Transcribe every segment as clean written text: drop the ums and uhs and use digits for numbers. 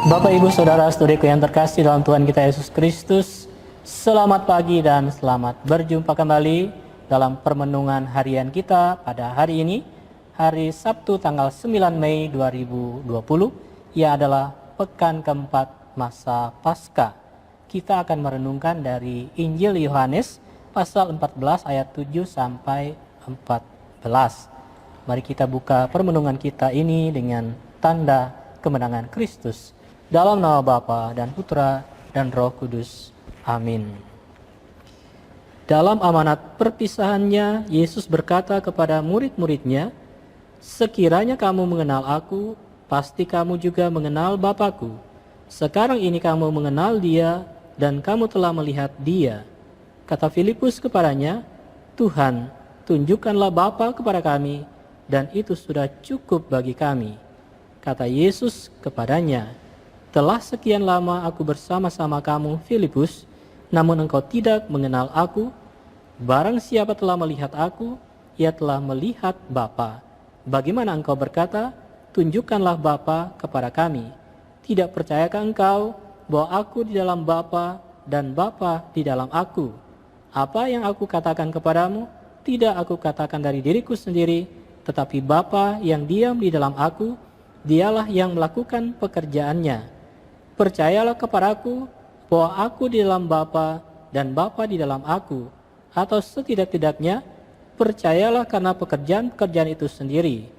Bapak, Ibu, Saudara, saudariku yang terkasih dalam Tuhan kita Yesus Kristus, selamat pagi dan selamat berjumpa kembali dalam permenungan harian kita pada hari ini, hari Sabtu tanggal 9 Mei 2020, yang adalah pekan keempat masa Paskah. Kita akan merenungkan dari Injil Yohanes pasal 14 ayat 7 sampai 14. Mari kita buka permenungan kita ini dengan tanda kemenangan Kristus. Dalam nama Bapa dan Putra dan Roh Kudus. Amin. Dalam amanat perpisahannya, Yesus berkata kepada murid-muridnya, "Sekiranya kamu mengenal aku, pasti kamu juga mengenal Bapa-Ku. Sekarang ini kamu mengenal Dia dan kamu telah melihat Dia." Kata Filipus kepadanya, "Tuhan, tunjukkanlah Bapa kepada kami, dan itu sudah cukup bagi kami." Kata Yesus kepadanya, "Telah sekian lama aku bersama-sama kamu, Filipus, namun engkau tidak mengenal aku. Barang siapa telah melihat aku, ia telah melihat Bapa. Bagaimana engkau berkata, tunjukkanlah Bapa kepada kami? Tidak percayakah engkau bahwa aku di dalam Bapa dan Bapa di dalam aku? Apa yang aku katakan kepadamu, tidak aku katakan dari diriku sendiri, tetapi Bapa yang diam di dalam aku, Dialah yang melakukan pekerjaannya. Percayalah kepadaku bahwa aku di dalam Bapa dan Bapa di dalam aku, atau setidak-tidaknya percayalah karena pekerjaan-pekerjaan itu sendiri.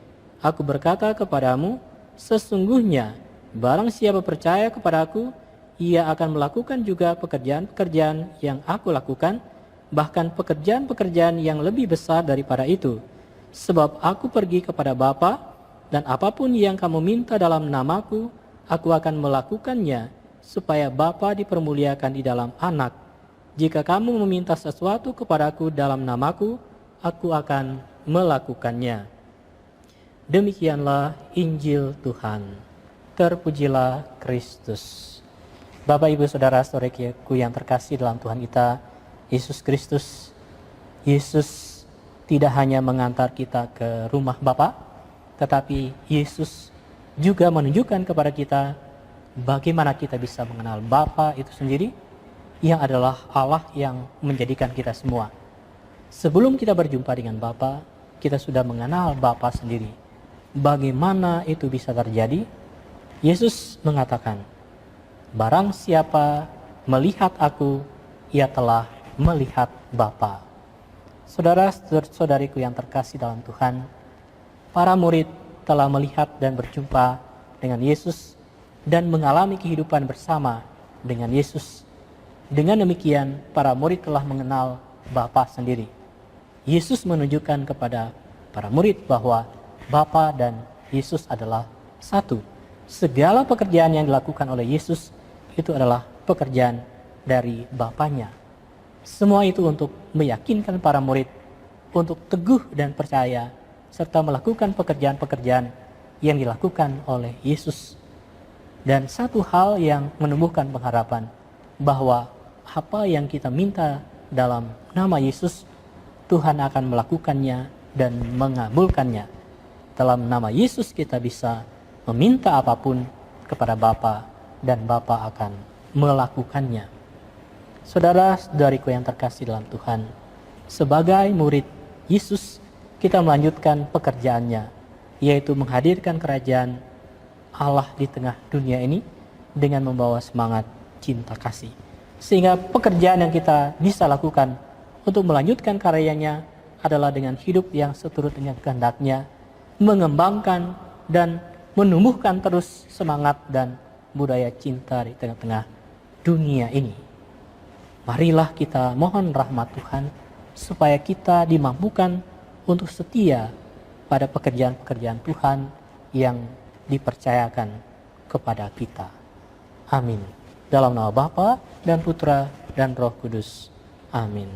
Aku berkata kepadamu, sesungguhnya barang siapa percaya kepadaku, ia akan melakukan juga pekerjaan-pekerjaan yang aku lakukan, bahkan pekerjaan-pekerjaan yang lebih besar daripada itu. Sebab aku pergi kepada Bapa, dan apapun yang kamu minta dalam namaku, aku akan melakukannya, supaya Bapa dipermuliakan di dalam Anak. Jika kamu meminta sesuatu kepadaku dalam namaku, aku akan melakukannya." Demikianlah Injil Tuhan. Terpujilah Kristus. Bapak, Ibu, Saudara, saudariku yang terkasih dalam Tuhan kita, Yesus Kristus. Yesus tidak hanya mengantar kita ke rumah Bapa, tetapi Yesus juga menunjukkan kepada kita bagaimana kita bisa mengenal Bapa itu sendiri, yang adalah Allah yang menjadikan kita semua. Sebelum kita berjumpa dengan Bapa, kita sudah mengenal Bapa sendiri. Bagaimana itu bisa terjadi? Yesus mengatakan, "Barang siapa melihat aku, ia telah melihat Bapa." Saudara-saudariku yang terkasih dalam Tuhan, para murid telah melihat dan berjumpa dengan Yesus dan mengalami kehidupan bersama dengan Yesus. Dengan demikian, para murid telah mengenal Bapa sendiri. Yesus menunjukkan kepada para murid bahwa Bapa dan Yesus adalah satu. Segala pekerjaan yang dilakukan oleh Yesus itu adalah pekerjaan dari Bapanya. Semua itu untuk meyakinkan para murid untuk teguh dan percaya serta melakukan pekerjaan-pekerjaan yang dilakukan oleh Yesus. Dan satu hal yang menumbuhkan pengharapan, bahwa apa yang kita minta dalam nama Yesus, Tuhan akan melakukannya dan mengabulkannya. Dalam nama Yesus kita bisa meminta apapun kepada Bapa, dan Bapa akan melakukannya. Saudara-saudariku yang terkasih dalam Tuhan, sebagai murid Yesus, kita melanjutkan pekerjaannya, yaitu menghadirkan kerajaan Allah di tengah dunia ini dengan membawa semangat cinta kasih. Sehingga pekerjaan yang kita bisa lakukan untuk melanjutkan karyanya adalah dengan hidup yang seturut dengan kehendaknya, mengembangkan dan menumbuhkan terus semangat dan budaya cinta di tengah-tengah dunia ini. Marilah kita mohon rahmat Tuhan supaya kita dimampukan untuk setia pada pekerjaan-pekerjaan Tuhan yang dipercayakan kepada kita. Amin. Dalam nama Bapa dan Putra dan Roh Kudus. Amin.